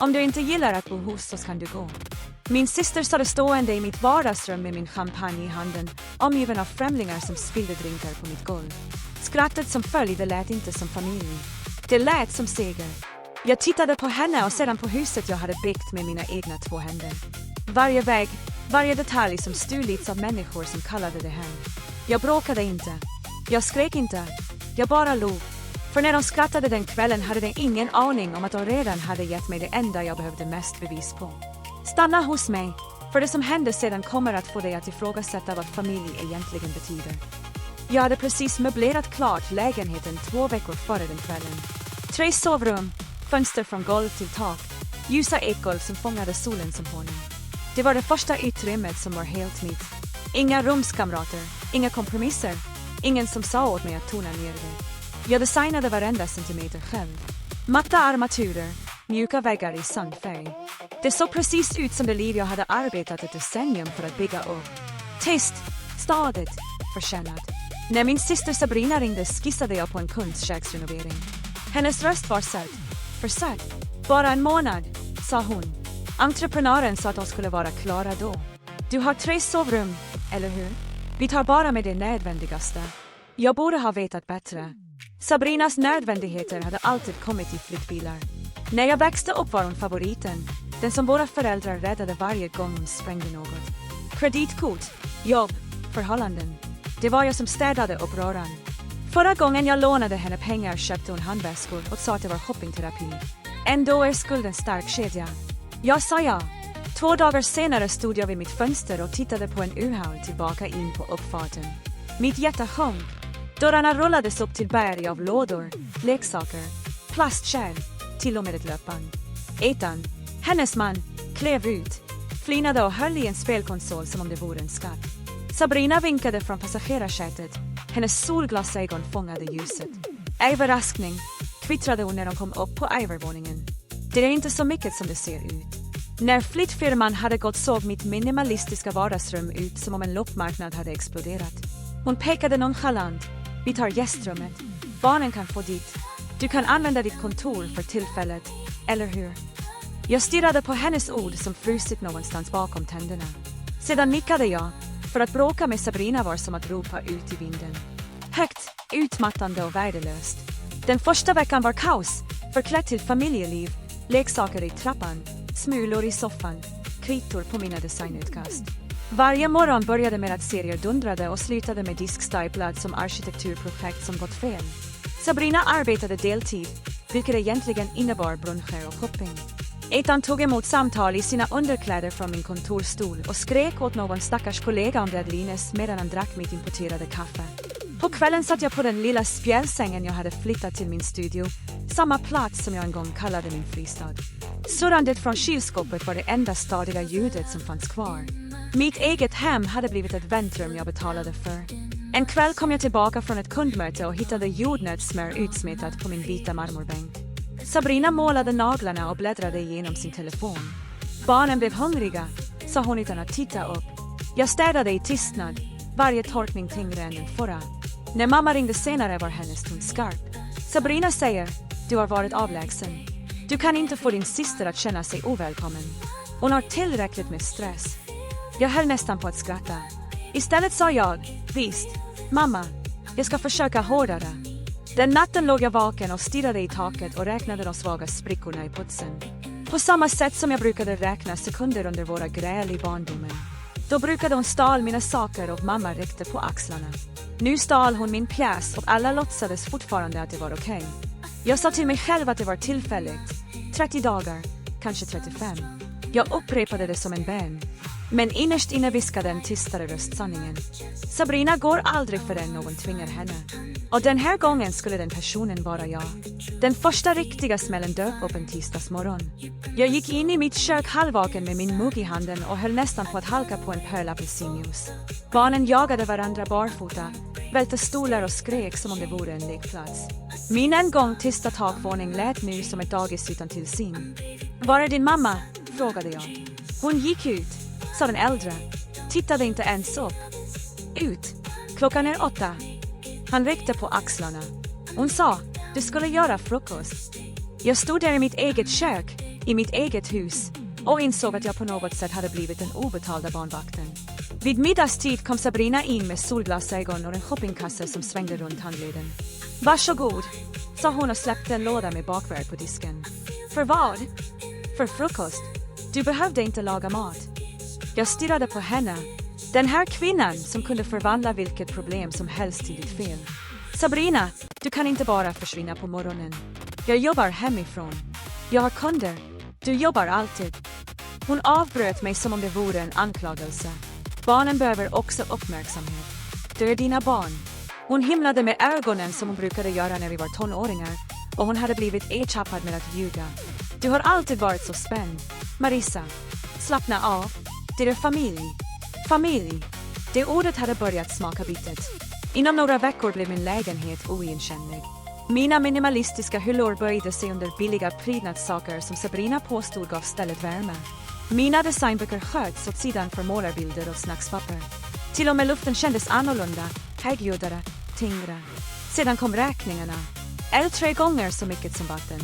Om du inte gillar att bo hos så kan du gå. Min syster stod stående i mitt vardagsrum med min champagne i handen, omgiven av främlingar som spillde drinkar på mitt golv. Skrattet som följde lät inte som familj. Det lät som seger. Jag tittade på henne och sedan på huset jag hade byggt med mina egna 2 händer. Varje vägg, varje detalj som stulits av människor som kallade det hem. Jag bråkade inte. Jag skrek inte. Jag bara log. För när de skrattade den kvällen hade de ingen aning om att de redan hade gett mig det enda jag behövde mest bevis på. Stanna hos mig, för det som hände sedan kommer att få dig att ifrågasätta vad familj egentligen betyder. Jag hade precis möblerat klart lägenheten 2 veckor före den kvällen. 3 sovrum, fönster från golv till tak, ljusa ekgolv som fångade solen som honung. Det var det första utrymmet som var helt mitt. Inga rumskamrater, inga kompromisser, ingen som sa åt mig att tona ner det. Jag designade varenda centimeter själv. Matta armaturer, mjuka väggar i sandfärg. Det såg precis ut som det liv jag hade arbetat ett decennium för att bygga upp. Tyst, stadigt, förtjänat. När min syster Sabrina ringde skissade jag på en konstköksrenovering. Hennes röst var söt. Försök. Bara en månad, sa hon. Entreprenören sa att de skulle vara klara då. Du har 3 sovrum, eller hur? Vi tar bara med det nödvändigaste. Jag borde ha vetat bättre. Sabrinas nödvändigheter hade alltid kommit i flyttbilar. När jag växte upp var hon favoriten. Den som våra föräldrar räddade varje gång hon sprängde något. Kreditkort, jobb, förhållanden. Det var jag som städade upp röran. Förra gången jag lånade henne pengar köpte hon handväskor och sa att det var shoppingterapi. Ändå är skulden stark kedja. Jag sa ja. 2 dagar senare stod jag vid mitt fönster och tittade på en urhaul tillbaka in på uppfarten. Mitt hjärta sjönk. Dörrarna rullades upp till berg av lådor, leksaker, plastkärl, till och med ett löpband. Ethan, hennes man, klev ut, flinade och höll i en spelkonsol som om det vore en skatt. Sabrina vinkade från passagerarsätet. Hennes solglasögon fångade ljuset. Överraskning, kvittrade hon när de kom upp på övervåningen. Det är inte så mycket som det ser ut. När flyttfirman hade gått såg mitt minimalistiska vardagsrum ut som om en loppmarknad hade exploderat. Hon pekade nonchalant. Vi tar gästrummet. Barnen kan få dit. Du kan använda ditt kontor för tillfället, eller hur? Jag stirrade på hennes ord som frusit någonstans bakom tänderna. Sedan nickade jag. För att bråka med Sabrina var som att ropa ut i vinden. Högt, utmattande och värdelöst. Den första veckan var kaos, förklätt till familjeliv, leksaker i trappan, smulor i soffan, kritor på mina designutkast. Varje morgon började med att serier dundrade och slutade med diskstaplad som arkitekturprojekt som gått fel. Sabrina arbetade deltid, vilket egentligen innebar bruncher och shopping. Ethan tog emot samtal i sina underkläder från min kontorstol och skrek åt någon stackars kollega om Bradlines medan han drack mitt importerade kaffe. På kvällen satt jag på den lilla spjälsängen jag hade flyttat till min studio, samma plats som jag en gång kallade min fristad. Surrandet från kylskåpet var det enda stadiga ljudet som fanns kvar. Mitt eget hem hade blivit ett väntrum jag betalade för. En kväll kom jag tillbaka från ett kundmöte och hittade jordnötssmör utsmetat på min vita marmorbänk. Sabrina målade naglarna och bläddrade igenom sin telefon. Barnen blev hungriga, sa hon utan att titta upp. Jag städade i tystnad, varje torkning tyngre än den förra. När mamma ringde senare var hennes ton skarp. Sabrina säger, du har varit avlägsen. Du kan inte få din syster att känna sig ovälkommen. Hon har tillräckligt med stress. Jag höll nästan på att skratta. Istället sa jag, visst, mamma, jag ska försöka hårdare. Den natten låg jag vaken och stirrade i taket och räknade de svaga sprickorna i putsen. På samma sätt som jag brukade räkna sekunder under våra gräl i barndomen. Då brukade hon stal mina saker och mamma räckte på axlarna. Nu stal hon min pjäs och alla låtsades fortfarande att det var okej. Jag sa till mig själv att det var tillfälligt. 30 dagar, kanske 35. Jag upprepade det som en bön. Men innerst inne viskade en tystare röst sanningen. Sabrina går aldrig förrän någon tvingar henne. Och den här gången skulle den personen vara jag. Den första riktiga smällen dök upp en tisdagsmorgon. Jag gick in i mitt kök halvvaken med min mugg i handen och höll nästan på att halka på en pöl apelsinjuice. Barnen jagade varandra barfota, välte stolar och skrek som om det vore en lekplats. Min en gång tysta takvåning lät nu som ett dagis utan tillsyn. Var är din mamma? Frågade jag. Hon gick ut, sa den äldre. Tittade inte ens upp. Ut. Klockan är 8. Han räckte på axlarna. Hon sa, du skulle göra frukost. Jag stod där i mitt eget kök, i mitt eget hus, och insåg att jag på något sätt hade blivit den obetalda barnvakten. Vid middagstid kom Sabrina in med solglasögon och en shoppingkasse som svängde runt handleden. Varsågod, sa hon och släppte en låda med bakverk på disken. För vad? För frukost. Du behövde inte laga mat. Jag stirrade på henne. Den här kvinnan som kunde förvandla vilket problem som helst till ditt fel. Sabrina, du kan inte bara försvinna på morgonen. Jag jobbar hemifrån. Jag har kunder. Du jobbar alltid. Hon avbröt mig som om det vore en anklagelse. Barnen behöver också uppmärksamhet. Det är dina barn. Hon himlade med ögonen som hon brukade göra när vi var tonåringar, och hon hade blivit ertappad med att ljuga. Du har alltid varit så spänd. Marissa, slappna av. Det är familj. Familj. Det ordet hade börjat smaka bittert. Inom några veckor blev min lägenhet oigenkännlig. Mina minimalistiska hyllor böjde sig under billiga prydnadssaker som Sabrina påstod gav stället värme. Mina designböcker sköts åt sidan för målarbilder och snackspapper. Till och med luften kändes annorlunda, högljuddare, tyngre. Sedan kom räkningarna. 3 gånger så mycket som vatten.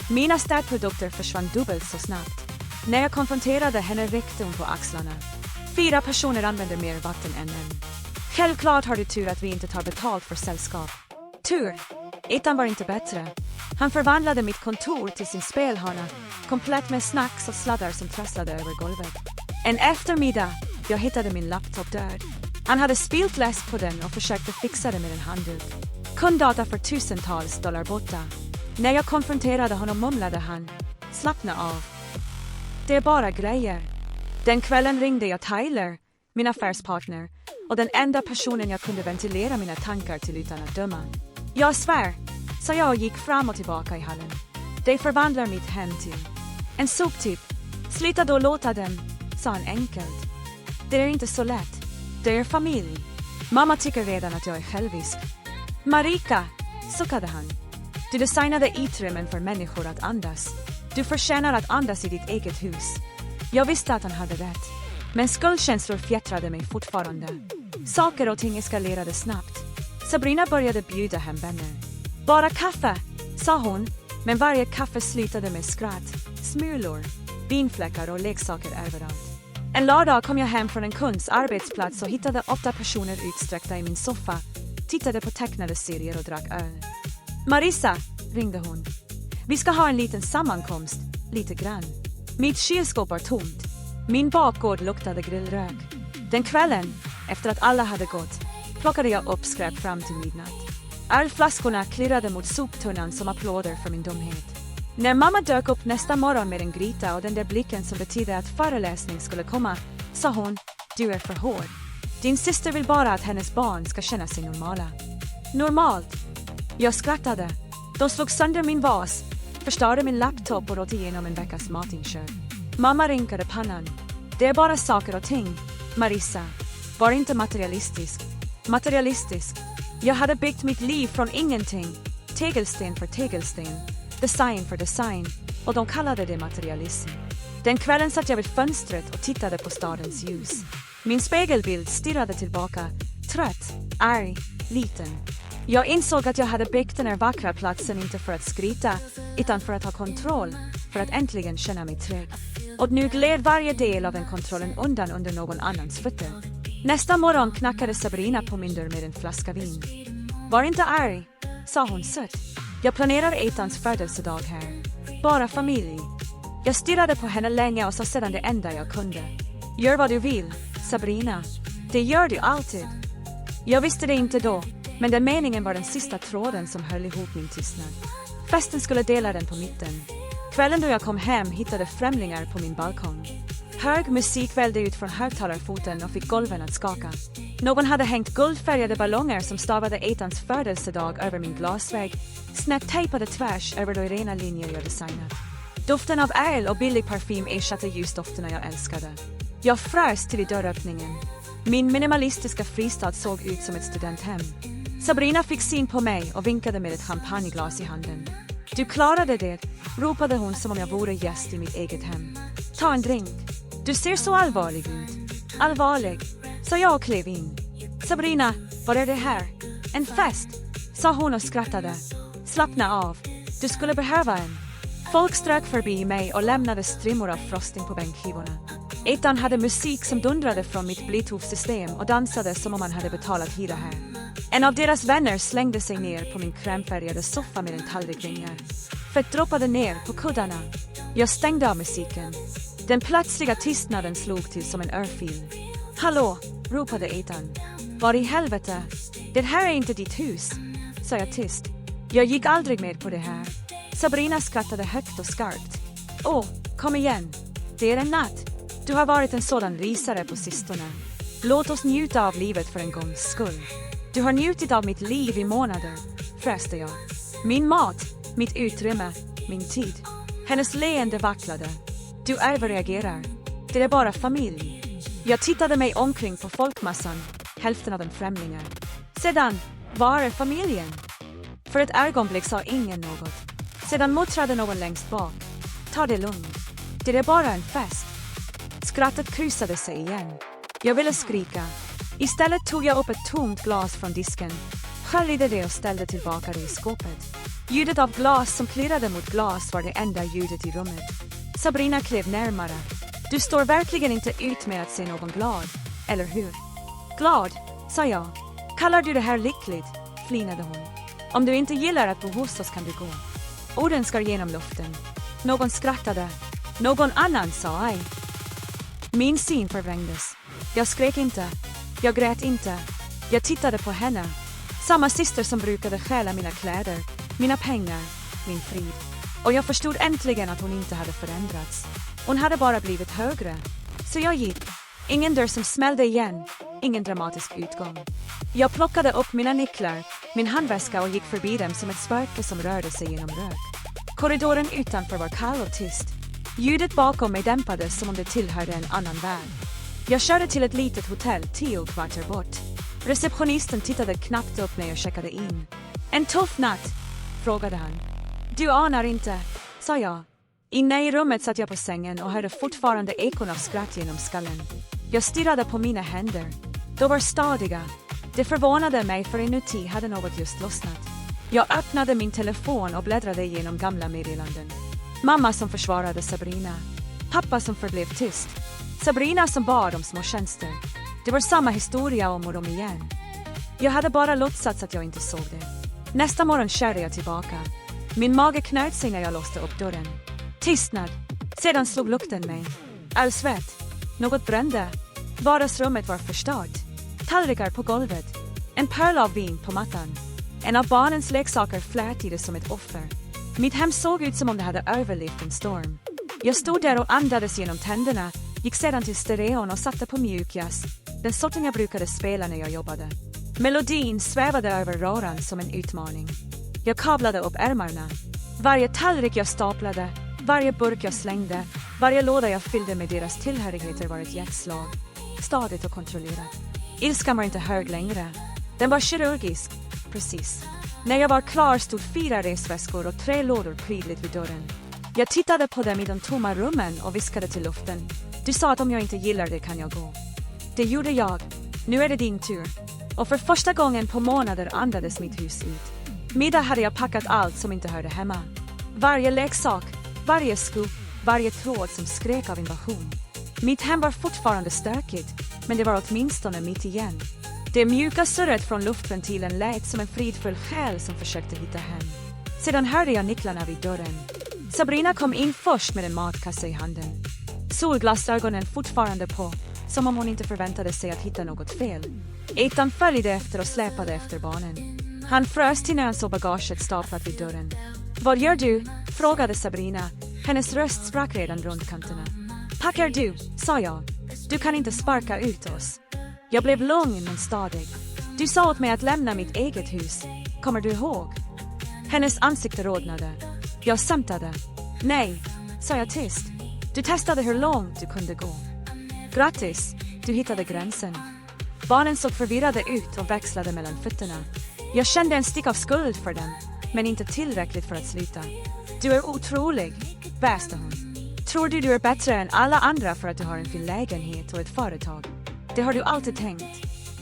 Mina städprodukter försvann dubbelt så snabbt. När jag konfronterade henne räckte hon på axlarna. 4 personer använder mer vatten än en. Självklart har du tur att vi inte tar betalt för sällskap. Tur. Ettan var inte bättre. Han förvandlade mitt kontor till sin spelhörna, komplett med snacks och sladdar som trasslade över golvet. En eftermiddag, jag hittade min laptop död. Han hade spilt läsk på den och försökte fixa det med en handduk. Kunddata för tusentals dollar borta. När jag konfronterade honom mumlade han. Slappna av. Det är bara grejer. Den kvällen ringde jag Tyler, min affärspartner, och den enda personen jag kunde ventilera mina tankar till utan att döma. Jag svär, sa jag och gick fram och tillbaka i hallen. Det förvandlar mitt hem till en soptipp. Sluta då låta dem, sa han enkelt. Det är inte så lätt. Det är familj. Mamma tycker redan att jag är självisk. Marika, suckade han. Du designade utrymmen för människor att andas. Du förtjänar att andas i ditt eget hus. Jag visste att han hade rätt. Men skuldkänslor fjättrade mig fortfarande. Saker och ting eskalerade snabbt. Sabrina började bjuda hem vänner. Bara kaffe, sa hon, men varje kaffe slutade med skratt, smulor, vinfläckar och leksaker överallt. En lördag kom jag hem från en kunds arbetsplats och hittade 8 personer utsträckta i min soffa, tittade på tecknade serier och drack öl. Marissa, ringde hon. Vi ska ha en liten sammankomst, lite grann. Mitt kylskåp var tomt. Min bakgård luktade grillrök. Den kvällen, efter att alla hade gått, plockade jag upp skräp fram till midnatt. Ölflaskorna klirrade mot soptunnan som applåder för min dumhet. När mamma dök upp nästa morgon med en gryta och den där blicken som betydde att föreläsning skulle komma, sa hon, du är för hård. Din syster vill bara att hennes barn ska känna sig normala. Normalt? Jag skrattade. De slog sönder min vas, förstörde min laptop och åt igenom en veckas matinköp. Mamma rinkade pannan. Det är bara saker och ting, Marissa. Var inte materialistisk. Materialistisk. Jag hade byggt mitt liv från ingenting. Tegelsten för tegelsten. Design för design. Och de kallade det materialism. Den kvällen satt jag vid fönstret och tittade på stadens ljus. Min spegelbild stirrade tillbaka. Trött, arg, liten. Jag insåg att jag hade byggt den här vackra platsen inte för att skryta, utan för att ha kontroll, för att äntligen känna mig trygg. Och nu gled varje del av den kontrollen undan under någon annans fötter. Nästa morgon knackade Sabrina på min dörr med en flaska vin. Var inte arg, sa hon sött. Jag planerar Etans födelsedag här. Bara familj. Jag stirrade på henne länge och sa sedan det enda jag kunde. Gör vad du vill, Sabrina. Det gör du alltid. Jag visste det inte då, men den meningen var den sista tråden som höll ihop min tystnad. Festen skulle dela den på mitten. Kvällen då jag kom hem hittade främlingar på min balkong. Hög musik vällde ut från högtalarfoten och fick golven att skaka. Någon hade hängt guldfärgade ballonger som stavade Etans födelsedag över min glasvägg, snett tejpade tvärs över de rena linjer jag designat. Doften av öl och billig parfym ersatte ljusdofterna jag älskade. Jag frös till i dörröppningen. Min minimalistiska fristad såg ut som ett studenthem. Sabrina fick syn på mig och vinkade med ett champagneglas i handen. Du klarade det, ropade hon som om jag vore gäst i mitt eget hem. Ta en drink. Du ser så allvarlig ut. Allvarlig, sa jag och klev in. Sabrina, vad är det här? En fest, sa hon och skrattade. Slappna av, du skulle behöva en. Folk strök förbi mig och lämnade strimmor av frosting på bänkskivorna. Ettan hade musik som dundrade från mitt Bluetooth-system och dansade som om man hade betalat hyra här. En av deras vänner slängde sig ner på min krämfärgade soffa med en tallrik ringar. Fett droppade ner på kuddarna. Jag stängde av musiken. Den plötsliga tystnaden slog till som en örfil. Hallå, ropade Ethan. Var i helvete? Det här är inte ditt hus, sa jag tyst. Jag gick aldrig med på det här. Sabrina skrattade högt och skarpt. Åh, kom igen. Det är en natt. Du har varit en sådan risare på sistone. Låt oss njuta av livet för en gångs skull. Du har njutit av mitt liv i månader, fräste jag. Min mat, mitt utrymme, min tid. Hennes leende vacklade. Du överreagerar. Det är bara familj. Jag tittade mig omkring på folkmassan, hälften av dem främlingar. Sedan, var är familjen? För ett ögonblick sa ingen något. Sedan muttrade någon längst bak. Ta det lugnt. Det är bara en fest. Skrattet krusade sig igen. Jag ville skrika. Istället tog jag upp ett tomt glas från disken, sköljde det och ställde tillbaka det i skåpet. Ljudet av glas som klirrade mot glas var det enda ljudet i rummet. Sabrina klev närmare. Du står verkligen inte ut med att se någon glad, eller hur? Glad, sa jag. Kallar du det här lyckligt? Flinade hon. Om du inte gillar att bo hos oss kan du gå. Orden skar genom luften. Någon skrattade. Någon annan sa aj. Min syn förvrängdes. Jag skrek inte. Jag grät inte. Jag tittade på henne. Samma syster som brukade stjäla mina kläder, mina pengar, min frid. Och jag förstod äntligen att hon inte hade förändrats. Hon hade bara blivit högre. Så jag gick. Ingen dörr som smällde igen. Ingen dramatisk utgång. Jag plockade upp mina nycklar, min handväska och gick förbi dem som ett spöke som rörde sig genom rök. Korridoren utanför var kall och tyst. Ljudet bakom mig dämpades som om det tillhörde en annan värld. Jag körde till ett litet hotell 10 kvarter bort. Receptionisten tittade knappt upp när jag checkade in. En tuff natt? Frågade han. Du anar inte, sa jag. Inne i rummet satt jag på sängen och hörde fortfarande ekon av skratt genom skallen. Jag stirrade på mina händer. De var stadiga. Det förvånade mig för inuti hade något just lossnat. Jag öppnade min telefon och bläddrade igenom gamla meddelanden. Mamma som försvarade Sabrina. Pappa som förblev tyst. Sabrina som bad om små tjänster. Det var samma historia om och om igen. Jag hade bara låtsats att jag inte såg det. Nästa morgon körde jag tillbaka. Min mage knöt sig när jag låste upp dörren. Tystnad. Sedan slog lukten mig. All svett. Något brände. Vardagsrummet var förstört. Tallrikar på golvet. En pöl av vin på mattan. En av barnens leksaker flät i det som ett offer. Mitt hem såg ut som om det hade överlevt en storm. Jag stod där och andades genom tänderna, gick sedan till stereon och satte på mjukjazz, den sorten jag brukade spela när jag jobbade. Melodin svävade över röran som en utmaning. Jag kablade upp ärmarna. Varje tallrik jag staplade, varje burk jag slängde, varje låda jag fyllde med deras tillhörigheter var ett hjärtslag. Stadigt och kontrollerat. Ilskan var inte hög längre. Den var kirurgisk. Precis. När jag var klar stod 4 resväskor och 3 lådor prydligt vid dörren. Jag tittade på dem i de tomma rummen och viskade till luften. Du sa att om jag inte gillar det kan jag gå. Det gjorde jag. Nu är det din tur. Och för första gången på månader andades mitt hus ut. Middag hade jag packat allt som inte hörde hemma. Varje leksak, varje skop, varje tråd som skrek av invasion. Mitt hem var fortfarande stökigt, men det var åtminstone mitt igen. Det mjuka surret från luftventilen lät som en fridfull själ som försökte hitta hem. Sedan hörde jag nycklarna vid dörren. Sabrina kom in först med en matkasse i handen. Solglasögonen fortfarande på, som om hon inte förväntade sig att hitta något fel. Ethan följde efter och släpade efter barnen. Han frös till när han såg bagaget staplat vid dörren. Vad gör du? Frågade Sabrina. Hennes röst sprack redan runt kanterna. Packar du, sa jag. Du kan inte sparka ut oss. Jag blev lugn men stadig. Du sa åt mig att lämna mitt eget hus. Kommer du ihåg? Hennes ansikte rodnade. Jag samtade. Nej, sa jag tyst. Du testade hur långt du kunde gå. Gratis, du hittade gränsen. Barnen såg förvirrade ut och växlade mellan fötterna. Jag kände en stick av skuld för dem, men inte tillräckligt för att sluta. Du är otrolig, väste hon. Tror du är bättre än alla andra för att du har en fin lägenhet och ett företag? Det har du alltid tänkt.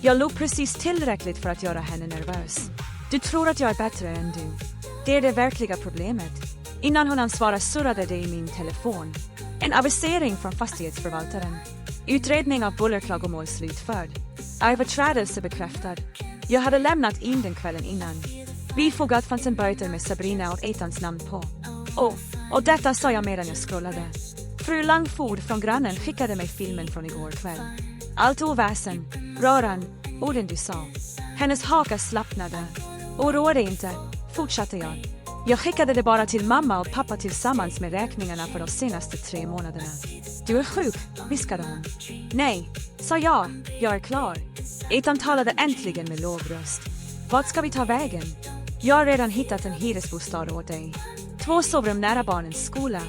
Jag låg precis tillräckligt för att göra henne nervös. Du tror att jag är bättre än du. Det är det verkliga problemet. Innan hon ansvarade surrade det i min telefon. En avisering från fastighetsförvaltaren. Utredning av bullerklagomål slutförd. Överträdelse bekräftad. Jag hade lämnat in den kvällen innan. Bifogat fanns en böter med Sabrina och Etans namn på. Och detta sa jag medan jag scrollade. Fru Langford från grannen skickade mig filmen från igår kväll. Allt oväsen, röran, orden du sa. Hennes haka slappnade. Oroa dig inte, fortsatte jag. Jag skickade det bara till mamma och pappa tillsammans med räkningarna för de senaste 3 månaderna. Du är sjuk, viskade hon. Nej, sa jag är klar. Etan talade äntligen med låg röst. Vad ska vi ta vägen? Jag har redan hittat en hyresbostad åt dig. 2 sovrum nära barnens skola.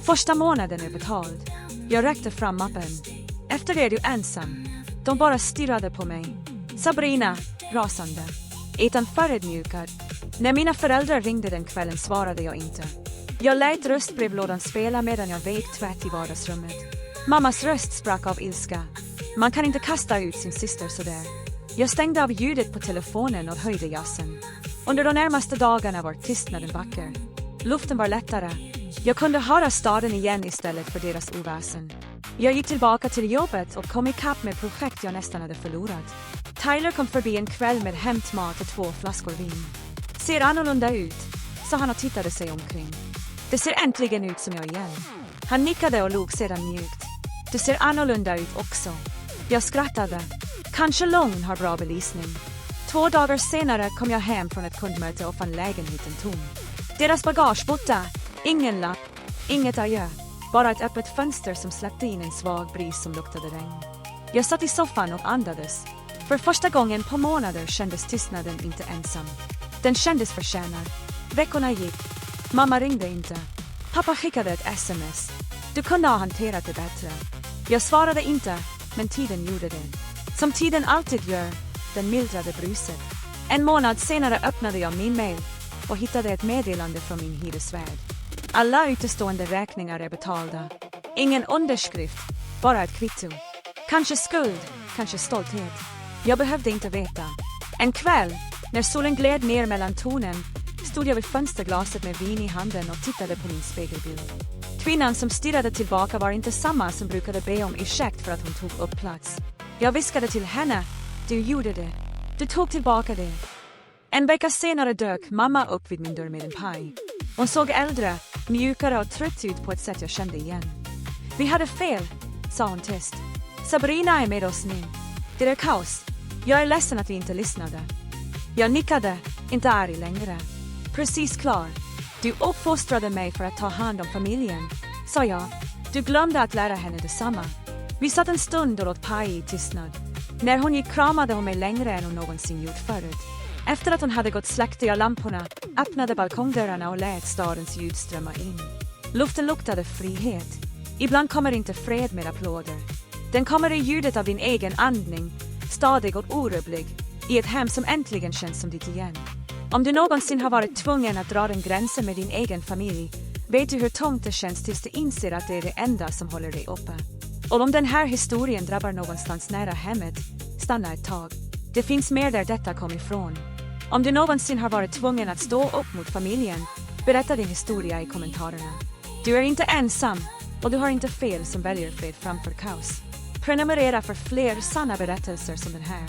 Första månaden är betald. Jag räckte fram mappen. Efter det är du ensam. De bara stirrade på mig. Sabrina, rasande. Etan förödmjukad. När mina föräldrar ringde den kvällen svarade jag inte. Jag lät röstbrevlådan spela medan jag vek tvätt i vardagsrummet. Mammas röst sprack av ilska. Man kan inte kasta ut sin syster sådär. Jag stängde av ljudet på telefonen och höjde jassen. Under de närmaste dagarna var tystnaden vacker. Luften var lättare. Jag kunde höra staden igen istället för deras oväsen. Jag gick tillbaka till jobbet och kom ikapp med projekt jag nästan hade förlorat. Tyler kom förbi en kväll med hämtmat och 2 flaskor vin. Ser annorlunda ut, sa han och tittade sig omkring. Det ser äntligen ut som jag igen. Han nickade och log sedan mjukt. Du ser annorlunda ut också. Jag skrattade. Kanske lång har bra belysning. 2 dagar senare kom jag hem från ett kundmöte och fann lägenheten tom. Deras bagage borta. Ingen lapp. Inget adjö. Bara ett öppet fönster som släppte in en svag bris som luktade regn. Jag satt i soffan och andades. För första gången på månader kändes tystnaden inte ensam. Den kändes förtjänad. Veckorna gick. Mamma ringde inte. Pappa skickade ett sms. Du kunde ha hanterat det bättre. Jag svarade inte, men tiden gjorde det. Som tiden alltid gör, den mildrade bruset. 1 månad senare öppnade jag min mail och hittade ett meddelande från min hyresvärd. Alla utestående räkningar är betalda. Ingen underskrift, bara ett kvitto. Kanske skuld, kanske stolthet. Jag behövde inte veta. En kväll, när solen gled ner mellan tornen, stod jag vid fönsterglaset med vin i handen och tittade på min spegelbild. Kvinnan som stirrade tillbaka var inte samma som brukade be om ursäkt för att hon tog upp plats. Jag viskade till henne, du gjorde det. Du tog tillbaka det. En vecka senare dök mamma upp vid min dörr med en paj. Hon såg äldre, mjukare och trött ut på ett sätt jag kände igen. Vi hade fel, sa hon tyst. Sabrina är med oss nu. Det är kaos. Jag är ledsen att vi inte lyssnade. Jag nickade, inte arg längre. Precis klar. Du uppfostrade mig för att ta hand om familjen, sa jag. Du glömde att lära henne detsamma. Vi satt en stund och åt paj i tystnad. När hon gick kramade hon mig längre än hon någonsin gjort förut. Efter att hon hade gått släckte jag lamporna, öppnade balkongdörrarna och lät stadens ljud strömma in. Luften luktade frihet. Ibland kommer inte fred med applåder. Den kommer i ljudet av din egen andning, stadig och orubblig, i ett hem som äntligen känns som ditt igen. Om du någonsin har varit tvungen att dra den gränsen med din egen familj, vet du hur tungt det känns tills du inser att det är det enda som håller dig uppe. Och om den här historien drabbar någonstans nära hemmet, stanna ett tag. Det finns mer där detta kom ifrån. Om du någonsin har varit tvungen att stå upp mot familjen, berätta din historia i kommentarerna. Du är inte ensam, och du har inte fel som väljer fred framför kaos. Prenumerera för fler sanna berättelser som den här.